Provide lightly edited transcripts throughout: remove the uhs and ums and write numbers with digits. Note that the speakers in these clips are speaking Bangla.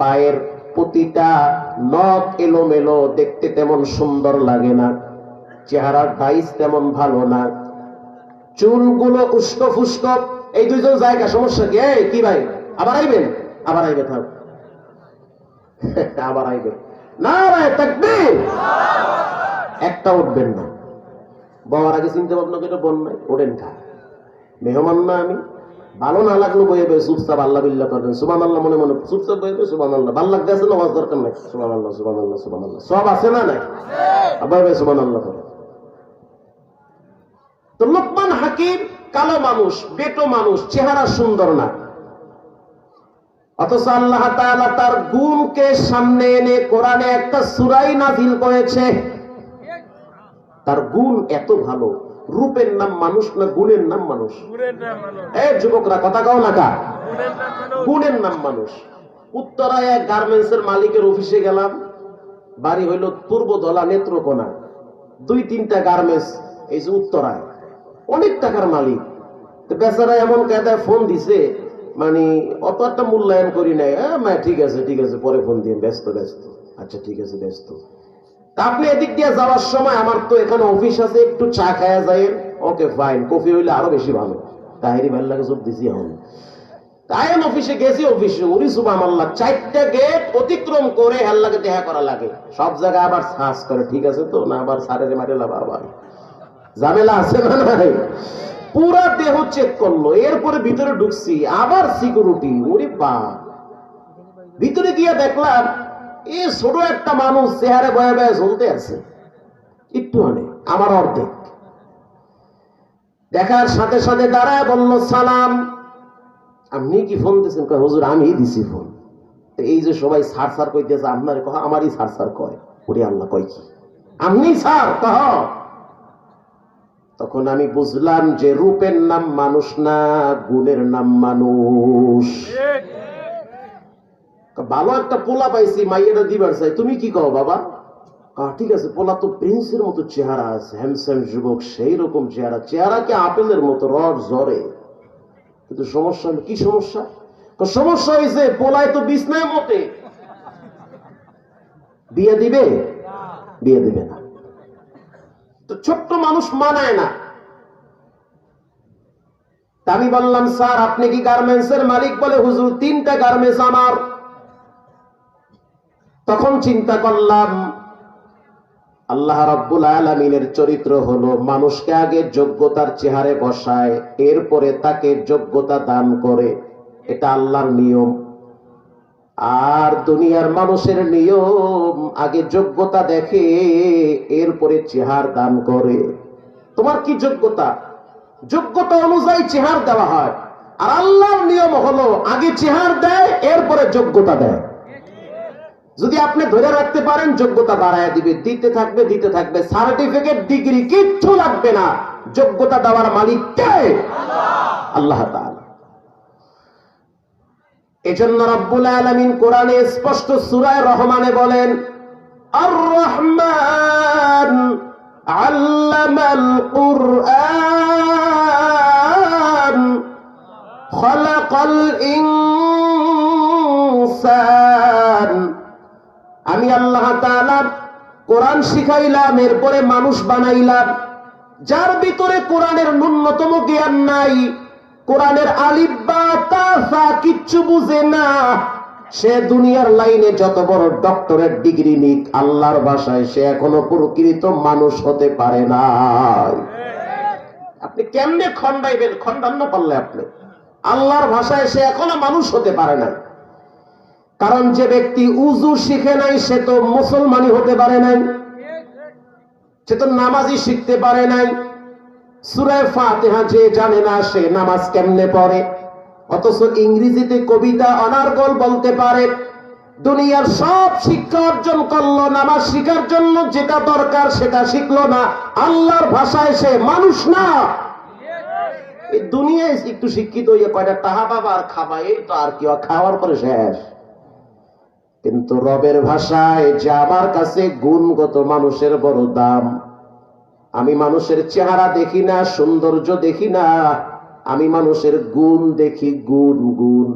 পায়ের প্রতিটা নখ এলোমেলো, দেখতে তেমন সুন্দর লাগে না, চেহারার ডাইস তেমন ভালো না, চুলগুলো উস্কো ফুস্কো। এই দুইজন জায়গা সমস্যা কি? এই কি ভাই, আবার আইবেন? আবার আইবে থাক, আবার আইবে না ভাই, তাকবীর। একটা উঠবেন না, বাবার আগে চিন্তা ভাবনা করে বল নাই, ওঠেন খা, মেহমান না আমি, ভালো না লাগলো বইয়ে বই চুপচাপ আল্লাহ বিল্লাহ করবেন, সুবহানাল্লাহ মনে মনে চুপচাপ বইয়ে বই সুবহানাল্লাহ। ভালো লাগতে আছে নামাজ দরকার নাই, সুবহানাল্লাহ সুবহানাল্লাহ সুবহানাল্লাহ, সব আছে না নাই? আবার বই সুবহানাল্লাহ করে। তো লোকমান হাকিম কালো মানুষ, বেটো মানুষ, চেহারা সুন্দর না, অথচ আল্লাহ তাআলা তার গুণকে সামনে এনে কোরআনে একটা সূরাই নাযিল করেছে। তার গুণ এত ভালো। রূপের নাম মানুষ না গুণের নাম মানুষ? এই যুবকরা কথা কও না কা? গুণের নাম মানুষ। উত্তরায় এক গার্মেন্টসের মালিকের অফিসে গেলাম, বাড়ি হইল পূর্বধলা নেত্রকোনা, 2-3টা গার্মেন্টস এই যে উত্তরায়, অনেক টাকার মালিক। তো বেচারা এমন কায়দায় ফোন দিছে, মানে অত একটা মূল্যায়ন করি নাই, ঠিক আছে ঠিক আছে পরে ফোন দিয়ে, ব্যস্ত ব্যস্ত, আচ্ছা ঠিক আছে ব্যস্ত। আপনি এদিক দিয়ে যাওয়ার সময় আমার তো এখানে অফিস আছে, একটু চা খায়া যায়। ওকে ফাইন, কফি হইলে আরো বেশি ভালো, তাহেরি ভালো লাগে, সব দিছি এখন। তাই অফিসে গেছি, অফিসে ওরি সুবহানাল্লাহ 4টা গেট অতিক্রম করে হেল্লাকে দেখা করা লাগে, সব জায়গায় আবার সার্চ করে, ঠিক আছে তো না, আবার সারের মারে লাভ, আবার ঝামেলা আছে না নাই? পুরা দেহ চেক করলো, এরপরে ভিতরে ঢুকছি, আবার সিকিউরিটি। ওরে বাপ, ভিতরে গিয়ে দেখলাম এই ছোট একটা মানুষ চেহারে বয়ে বয়ে চলতে আছে, একটু অনেক আমার অর্ধেক। দেখার সাথে সাথে দাঁড়ায় বলল সালাম। আপনি কি ফোন দিয়েছেন? কয় হুজুর আমি দিছি ফোন। এই যে সবাই সার সার কইতেছে, আপনার কহ আমারই সার সার কয়। ওরে আল্লাহ, কয় কি আপনি সার কহ? তখন আমি বুঝলাম যে রূপের নাম মানুষ না, গুণের নাম মানুষ। ভালো একটা পোলা পাইছি, মাইয়াটা দিবার চাই, তুমি কি কও বাবা? ঠিক আছে, পোলা তো প্রিন্সের মতো চেহারা আছে, হ্যান্ডসাম যুবক, সেই রকম চেহারা, চেহারাকে আপেলের মতো রড জ্বরে, কিন্তু সমস্যা কি সমস্যা? সমস্যা হয়েছে পোলায় তো বিছনায় মতে, বিয়ে দিবে? বিয়ে দিবে না। তো ছোট্ট মানুষ মানায় না। আমি বললাম স্যার আপনি কি গার্মেন্টসের মালিক? বলে হুজুর 3টা গার্মেন্টস আমার। তখন চিন্তা করলাম আল্লাহ রাব্বুল আলামিনের চরিত্র হলো মানুষকে আগে যোগ্যতার চেহারে বসায়, এরপরে তাকে যোগ্যতা দান করে, এটা আল্লাহর নিয়ম। আর দুনিয়ার মানুষের নিয়ম আগে যোগ্যতা দেখে, এরপরে চেহারা দান করে। তোমার কি যোগ্যতা? যোগ্যতা অনুযায়ী চেহারা দেওয়া হয়। আর আল্লাহর নিয়ম হলো আগে চেহারা দেয়, এরপরে যোগ্যতা দেয়। যদি আপনি ধরে রাখতে পারেন, যোগ্যতা বাড়ায় দিবে, দিতে থাকবে দিতে থাকবে, সার্টিফিকেট ডিগ্রি কিচ্ছু লাগবে না। যোগ্যতা দেওয়ার মালিক কে? আল্লাহ তাআলা। এজন্য রব্বুল আলামিন কোরআনে স্পষ্ট সূরা রহমানে বলেন, আর রহমান আল্লামাল কুরআন খালাকাল ইনসান। আমি আল্লাহ তাআলা কোরআন শিখাইলাম, এরপরে মানুষ বানাইলাম। যার ভিতরে কোরআনের ন্যূনতম জ্ঞান নাই, কোরআনের আলিফ বা তা সা কিচ্ছু বুঝে না, সে দুনিয়ার লাইনে যত বড় ডক্টরেট ডিগ্রি নিক, আল্লাহর ভাষায় সে এখনো প্রকৃত মানুষ হতে পারে না। আপনি কেমনে খন্ডাইবেন? খন্ডান না পারলে আপনি, আল্লাহর ভাষায় সে এখনো মানুষ হতে পারে না। কারণ যে ব্যক্তি উযু শিখে নাই, সে তো মুসলমানই হতে পারে নাই, সে তো নামাজই শিখতে পারে নাই। সূরা ফাতিহা যে জানে না, সে নামাজ কেমনে পড়ে? অথচ ইংরেজিতে কবিতা অনার্গল বলতে পারে। দুনিয়ার সব শিক্ষা অর্জন করলো, নামাজ শিখার জন্য যেটা দরকার সেটা শিখলো না। আল্লাহর ভাষায় সে মানুষ না। এই দুনিয়ায় একটু শিক্ষিত হইয়া কয়টা টাকা পাবা আর খাবা, এই তো আর কি, খাওয়ার পরে শেষ। কিন্তু রবের ভাষায় যে আমার কাছে গুণগত মানুষের বড় দাম। আমি মানুষের চেহারা দেখি না, সৌন্দর্য দেখি না, আমি মানুষের গুণ দেখি, গুণ গুণ।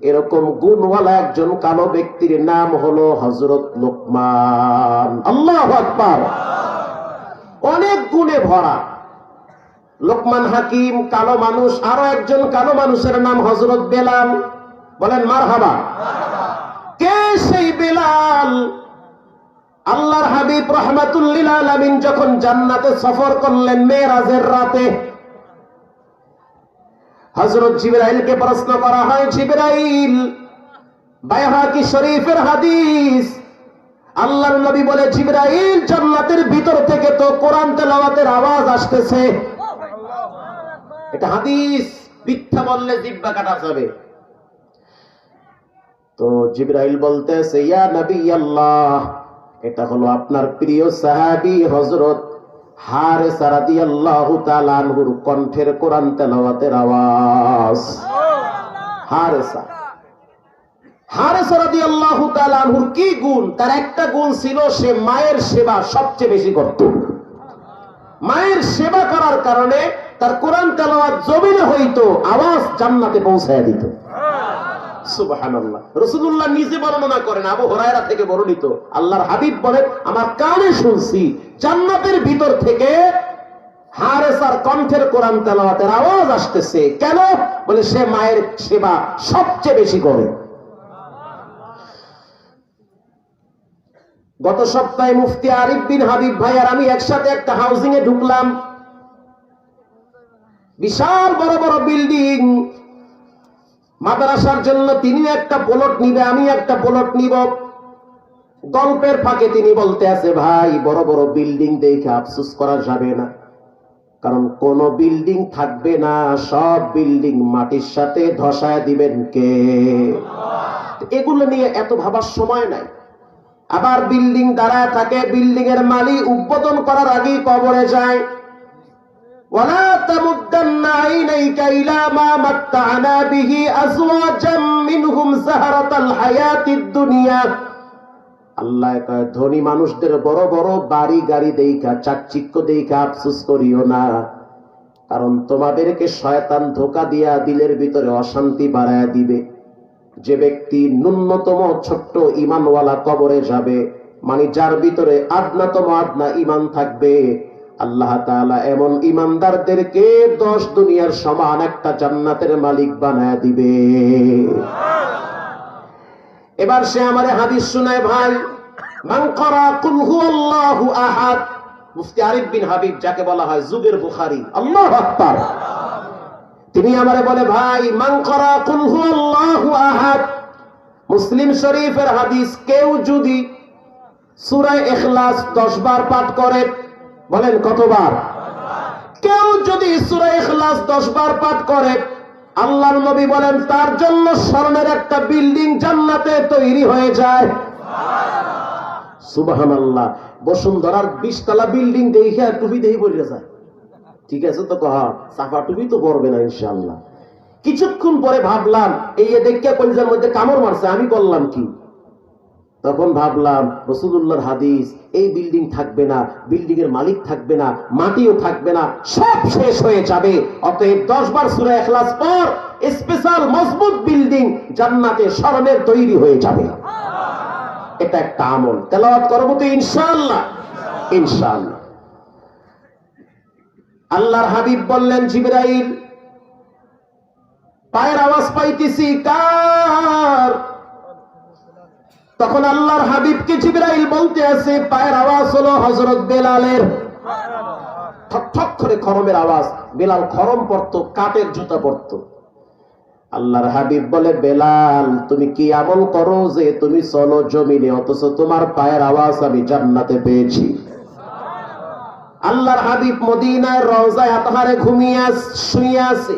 এরকম গুণওয়ালা একজন কালো ব্যক্তির নাম হলো হযরত লোকমান। আল্লাহু আকবার। অনেক গুণে ভরা লোকমান হাকিম কালো মানুষ। আরো একজন কালো মানুষের নাম হযরত বেলাল। বলেন মারহাবা। কে সেই বেলাল? আল্লাহর হাবিব রাহমাতুল লিল আলামিন যখন জান্নাতে সফর করলেন মেরাজের রাতে, হযরত জিবরাইলকে প্রশ্ন করা হয়, জিবরাইল, বাইহাকি শরীফের হাদিস, আল্লাহর নবী বলে, জিবরাইল জান্নাতের ভিতর থেকে তো কোরআন তেলাওয়াতের আওয়াজ আসতেছে। এটা হাদিস, মিথ্যা বললে জিহ্বা কাটা যাবে। তো জিবরাইল বলতেছে, ইয়া নবী আল্লাহ, এটা হলো আপনার প্রিয় সাহাবী হযরত হারেসা রাদিয়াল্লাহু তাআলা আনহুর কণ্ঠের কোরআন তেলাওয়াতের আওয়াজ। হারেসা রাদিয়াল্লাহু তাআলা আনহুর কি গুণ? তার একটা গুণ ছিল, সে মায়ের সেবা সবচেয়ে বেশি করত। মায়ের সেবা করার কারণে তার কোরআন তেলাওয়াত জমিনে হইতো, আওয়াজ জান্নাতে পৌঁছায় দিত। সুবহানাল্লাহ। রাসূলুল্লাহ নিজে বর্ণনা করেন, আবু হুরায়রা থেকে বর্ণিত, আল্লাহর হাবিব বলেন, আমার কানে শুনছি জান্নাতের ভিতর থেকে হারেসার কণ্ঠের কোরআন তেলাওয়াতের আওয়াজ আসতেছে। কেন? বলে সে মায়ের সেবা সবচেয়ে বেশি করে। গত সপ্তাহে মুফতি আরিফ বিন হাবিব ভাই আর আমি একসাথে একটা হাউজিং এ ঢুকলাম। বিশাল বড় বড় বিল্ডিং। মাদ্রাসার জন্য তিনি একটা প্লট নিবে, আমি একটা প্লট নিব। গল্পের ফাঁকে তিনি বলতে আছে, ভাই বড় বড় বিল্ডিং দেখে আফসোস করা যাবে না, কারণ কোন বিল্ডিং থাকবে না, সব বিল্ডিং মাটির সাথে ধসায় দিবেন কে? এগুলো নিয়ে এত ভাবার সময় নাই। আবার বিল্ডিং দাঁড়ায় থাকে, বিল্ডিং এর মালিক উদ্বোধন করার আগেই কবরে যায়। ওয়ালা তামুদ্দান্না আইনাইকা ইলা মা মাত্তা'না বিহি আজওয়াজাম মিনহুম যাহরাতাল হায়াতিদ দুনিয়া। আল্লাহ কয়, ধনী মানুষদের বড় বড় বাড়ি গাড়ি দেইখা, চাকচিক্য দেইখা আফসোস করিও না, কারণ তোমাদেরকে শয়তান ধোঁকা দিয়া দিলের ভিতরে অশান্তি বাড়ায়া দিবে। যে ব্যক্তি ন্যূনতম ছোট্ট ঈমানওয়ালা কবরে যাবে, মানে যার ভিতরে আদনাতম আদনা ঈমান থাকবে, আল্লাহ তাআলা এমন ঈমানদারদেরকে 10 দুনিয়ার সমান একটা জান্নাতের মালিক বানায়া দিবে। এবার সে আমারে হাদিস শোনায়, ভাই মান ক্বারা কুল হুয়াল্লাহু আহাদ। মুফতি আরিফ বিন হাবিব, যাকে বলা হয় যুগের বুখারী, আল্লাহু আকবার, তিনি আমারে বলে, ভাই মান ক্বারা কুল হুয়াল্লাহু আহাদ, মুসলিম শরীফের হাদিস, কেউ যদি সূরা ইখলাস 10 বার পাঠ করে, বলেন কতবার? কেউ যদি সূরা ইখলাস 10 বার পাঠ করে, আল্লাহর নবী বলেন তার জন্য স্বর্ণের একটা বিল্ডিং জান্নাতে তৈরি হয়ে যায়। সুবহানাল্লাহ। বসুন্ধরার 20 তলা বিল্ডিং দেখে টুপি দেই পড়ে যায়, ঠিক আছে তো, কহা সাফা টুপি তো পরবে না ইনশাআল্লাহ। কিছুক্ষণ পরে ভাবলাম, এই দেখে কলিজার মধ্যে কামড় মারছে, আমি বললাম কি? তখন ভাবলাম রাসূলুল্লাহর হাদিস, এই বিল্ডিং থাকবে না, বিল্ডিং এর মালিক থাকবে না, মাটিও থাকবে না, সব শেষ হয়ে যাবে। অতএব 10 বার সূরা ইখলাস পর, স্পেশাল মজবুত বিল্ডিং জান্নাতে স্বর্ণের তৈরি হয়ে যাবে। এটা একটা আমল, তেলাওয়াত করব তো ইনশাআল্লাহ, ইনশাআল্লাহ। আল্লাহর হাবিব বললেন, জিবরাইল, পায়ের আওয়াজ পাইতেছি, কার? তখন আল্লাহর হাবিবকে জিবরাইল বলতে আছে, পায়ের আওয়াজ হলো হযরত বেলালের। ঠক ঠক করে খরমের আওয়াজ। বেলাল খরম পরতো, কাঠের জুতা পরতো। আল্লাহর হাবিব বলে, বেলাল, তুমি কি আমল করো যে তুমি চলো জমিনে, অথচ তোমার পায়ের আওয়াজ আমি জান্নাতে পেয়েছি? আল্লাহর হাবিব মদিনার রওজায়ে আতহারে ঘুমিয়ে শুয়ে আছে।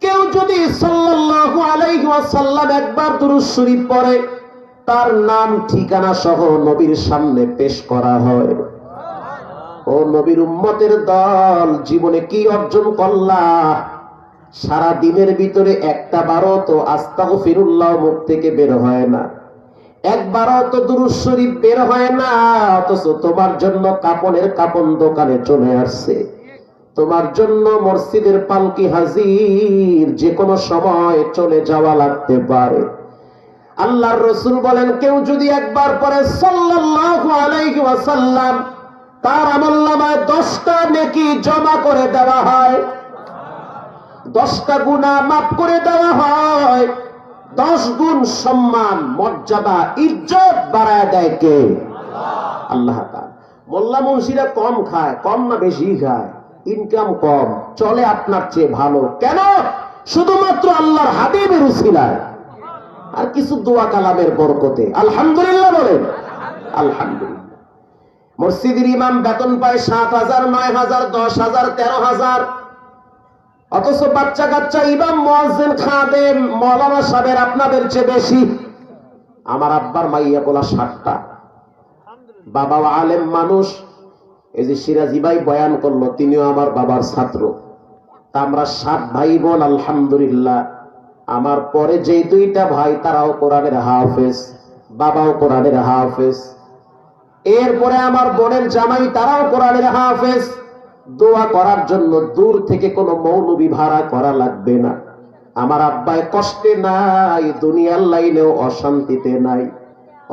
কেউ যদি সাল্লাল্লাহু আলাইহি ওয়াসাল্লাম একবার দুরূদ শরীফ পড়ে, তার নাম ঠিকানা সহ নবীর সামনে পেশ করা হয়। ও নবীর উম্মতের দল, জীবনে কি অর্জন করলা? সারা দিনের ভিতরে একটা বারও তো আস্তাগফিরুল্লাহ মুখ থেকে বের হয় না, একবারও তো দুরূদ শরীফ বের হয় না, অথচ তোমার জন্য কাপনের কাপন দোকানে চলে আসছে। তোমার জন্য মসজিদের পালকি হাজির, যে কোনো সময় চলে যাওয়া লাগতে পারে। আল্লাহর রাসূল বলেন, কেউ যদি একবার পরে সাল্লাল্লাহু আলাইহি ওয়াসাল্লাম, তার আমলনামায় 10টা নেকি জমা করে দেওয়া হয়, 10টা গুনাহ মাফ করে দেওয়া হয়, 10 গুণ সম্মান, মর্যাদা, ইজ্জত বাড়ায় দেয় কে? আল্লাহ তাআলা। মোল্লা মুন্সিরা কম খায়, কম না বেশি খায়, ইনকাম কম, চলে আপনার চেয়ে ভালো, কেন? শুধুমাত্র আল্লাহর হাবিবের উসিলায় আর কিছু দোয়া কালামের বরকতে। আলহামদুলিল্লাহ বলেন আলহামদুলিল্লাহ। মসজিদের ইমাম বেতন পায় 7,000, 9,000, 10,000, 13,000, অথচ বাচ্চা কাচ্চা ইমাম, মুয়াজ্জিন, খাদেম, মাওলানা সাহেবের আপনাদের চেয়ে বেশি। আমার আব্বার মাইয়া গোলা 7টা, বাবাও আলেম মানুষ। এই যে সিরাজি ভাই বয়ান করলো, তিনিও আমার বাবার ছাত্র। তা আমরা 7 ভাই বোন, আলহামদুলিল্লাহ। আমার পরে যে 2টা ভাই, তারাও কোরআনের হাফেজ, বাবাও কোরআনের হাফেজ। এরপরে আমার বোনের জামাই, তারাও কোরআনের হাফেজ। দোয়া করার জন্য দূর থেকে কোনো মৌলবি ভাড়া করা লাগবে না। আমার আব্বায় কষ্টে নাই, দুনিয়ার লাইনেও অশান্তিতে নাই।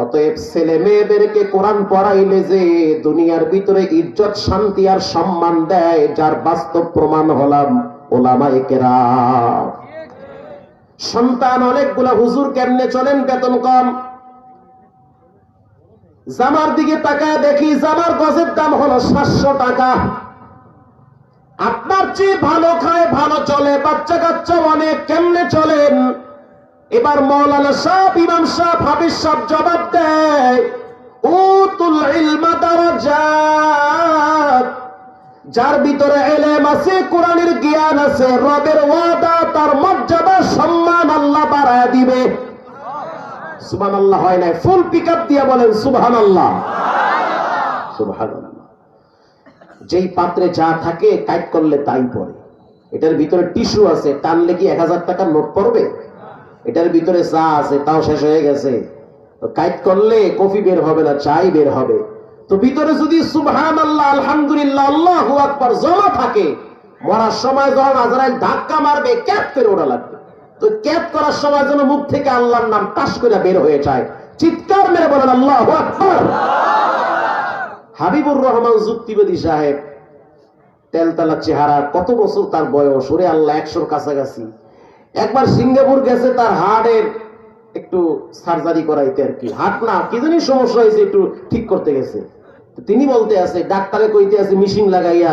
অতএব ছেলে মেয়েদেরকে কোরআন পড়াইলে যে দুনিয়ার ভিতরে ইজ্জত, শান্তি আর সম্মান দেয়, যার বাস্তব প্রমাণ হলাম ওলামায়ে কেরাম। সন্তান অনেকগুলা, হুজুর কেমনে চলেন, বেতন কম। জামার দিকে তাকায় দেখি, জামার গজের দাম হলো 700 টাকা। আপনার চেয়ে ভালো খায়, ভালো চলে, বাচ্চা কাচ্চা অনেক, কেমনে চলেন? এবার মাওলানা সাহেব, ইমাম সাহেব, হাফেজ সাহেব জবাব দেয়, উতুল ইলমা দারাজাত। যার ভিতরে ইলম আছে, কোরআনের জ্ঞান আছে, রবের ওয়াদা, তার মর্যাদা, সম্মান আল্লাহ বাড়ায় দিবে। সুবহানাল্লাহ হয় না? ফুল পিকআপ দিয়ে বলেন সুবহানাল্লাহ, সুবহানাল্লাহ। যেই পাত্রে যা থাকে, কাট করলে তাই পড়ে। এটার ভিতরে টিস্যু আছে, টানলে কি 1000 টাকার নোট পড়বে? এটার ভিতরে চা আছে, তাও শেষ হয়ে গেছে, কাট করলে কফি বের হবে না, চাই বের হবে। তো ভিতরে যদি সুবহানাল্লাহ, আলহামদুলিল্লাহ, আল্লাহু আকবার জমা থাকে, মরার সময় যখন আজরাইল ধাক্কা মারবে, ক্যাপ করে ওঠা লাগবে। তো ক্যাপ করার সময় যেন মুখ থেকে আল্লাহর নাম টাস করে বের হয়ে যায়। চিৎকার মেরে বলেন আল্লাহু আকবার। হাবিবুর রহমান যুক্তিবাদী সাহেব, তেলতালা চেহারা, কত বছর তার বয়স, ওরে আল্লাহ, 100-র কাছাকাছি। একবার সিঙ্গাপুর গেছে, তার হার্টের একটু সার্জারি করাইতে, আর কি হার্ট না কি জানি সমস্যা হয়েছে, একটু ঠিক করতে গেছে। তিনি বলতে আছে, ডাক্তারে কইতে আছে মেশিন লাগাইয়া,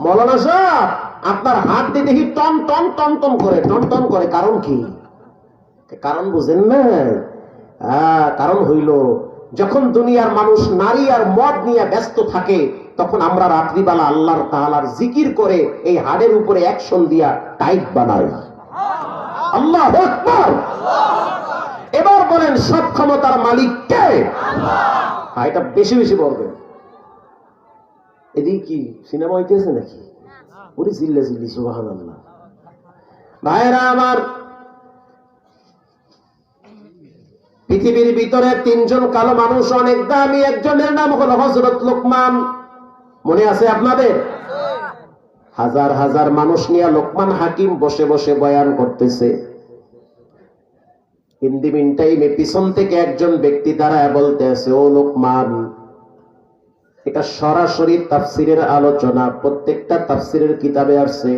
মাওলানা সাহেব আপনার হার্ট দিয়ে দেখি টন টন টন টন করে, টন টন করে, কারণ কি? কারণ বুঝেন না? কারণ হইল, যখন দুনিয়ার মানুষ নারী আর মদ নিয়ে ব্যস্ত থাকে, তখন আমরা রাত্রিবেলা আল্লাহর তাআলার জিকির করে এই হাড়ের উপরে অ্যাকশন দিয়া টাইট বানাই। আল্লাহু আকবার। এবার বলেন, সব ক্ষমতার মালিক কে? আল্লাহ। এটা বেশি বেশি বলবেন। এদিকে কি সিনেমা হইতেছে নাকি? ওরে জিল্লা জিল্লি, সুবহানাল্লাহ। ভাইরা আমার, পৃথিবীর ভিতরে 3 জন কালো মানুষ অনেক দামি। একজনের নাম হলো হযরত লোকমান। মনে আছে আপনাদের? হাজার হাজার মানুষ নিয়ে লোকমান হাকিম বসে বসে বয়ান করতেছে। ইন দি মিন টাইমে পিছন থেকে একজন ব্যক্তি দাঁড়ায় বলতেছে, ও লোকমান। এটা সরাসরি তাফসিরের আলোচনা, প্রত্যেকটা তাফসিরের কিতাবে আসছে।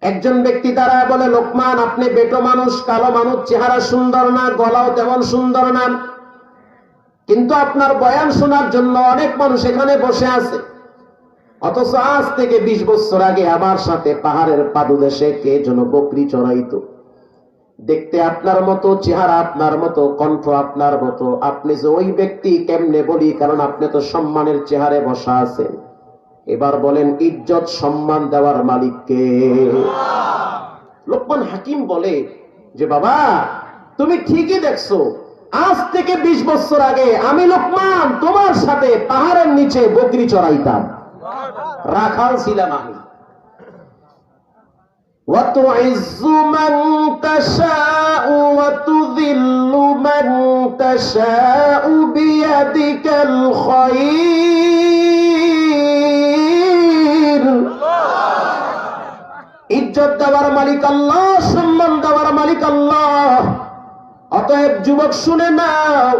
একজন ব্যক্তি দাঁড়ায় বলে, লোকমান, আপনি বেটো মানুষ, কালো মানুষ, চেহারা সুন্দর না, গলাও তেমন সুন্দর না, কিন্তু আপনার বয়ান শোনার জন্য অনেক মানুষ এখানে বসে আছে। অথচ আজ থেকে 20 বছর আগে আমার সাথে পাহাড়ের পাদদেশে কে যেন বকরি চড়াইতো। দেখতে আপনার মতো, চেহারা আপনার মতো, কণ্ঠ আপনার মতো। আপনি যে ওই ব্যক্তি কেমনে বলি, কারণ আপনি তো সম্মানের চেহারে বসা আছেন। এবার বলেন, ইজ্জত সম্মান দেওয়ার মালিক কে? লোকমান হাকিম বলে যে, বাবা তুমি ঠিকই দেখছো, আজ থেকে 20 বছর আগে আমি লোকমান তোমার সাথে পাহাড়ের নিচে বকরি চড়াইতাম, রাখাল ছিলাম আমি। وَتُعِزُّ مَن تَشَاءُ وَتُذِلُّ مَن تَشَاءُ بِيَدِكَ الْخَيْرُ তাকবীর। ইজ্জত দেওয়ার মালিক আল্লাহ, সম্মান দেওয়ার মালিক আল্লাহ। অতএব যুবক শুনে নাও,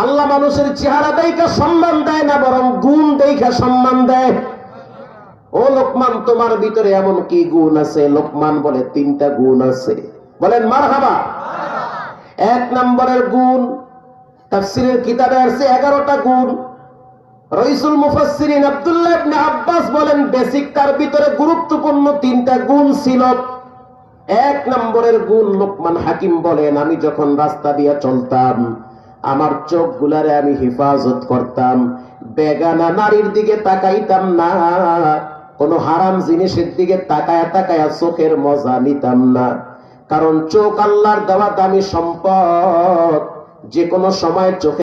আল্লাহ মানুষের চেহারা দেখে সম্মান দেয় না, বরং গুণ দেখে সম্মান দেয়। ও লোকমান, তোমার ভিতরে এমন কি গুণ আছে? লোকমান বলে 3টা গুণ আছে। বলেন মারহাবা। 1 নম্বরের গুণ, তাফসীরের কিতাবে আছে 11টা গুণ। রাইসুল মুফাসসিরিন আব্দুল্লাহ ইবনে আব্বাস বলেন বেসিক তার ভিতরে গুরুত্বপূর্ণ 3টা গুণ ছিল। 1 নম্বরের গুণ, লোকমান হাকিম বলেন আমি যখন রাস্তা দিয়ে চলতাম আমার চোখগুলারে আমি হেফাজত করতাম, বেগানা নারীর দিকে তাকাইতাম না, কোন হারাম জিনিসের দিকে তাকায়া তাকায়া চোখের মজা নিতাম না। কারণ চোখ আল্লাহর দেওয়া দামি সম্পদ, যে কোনো সময় চোখে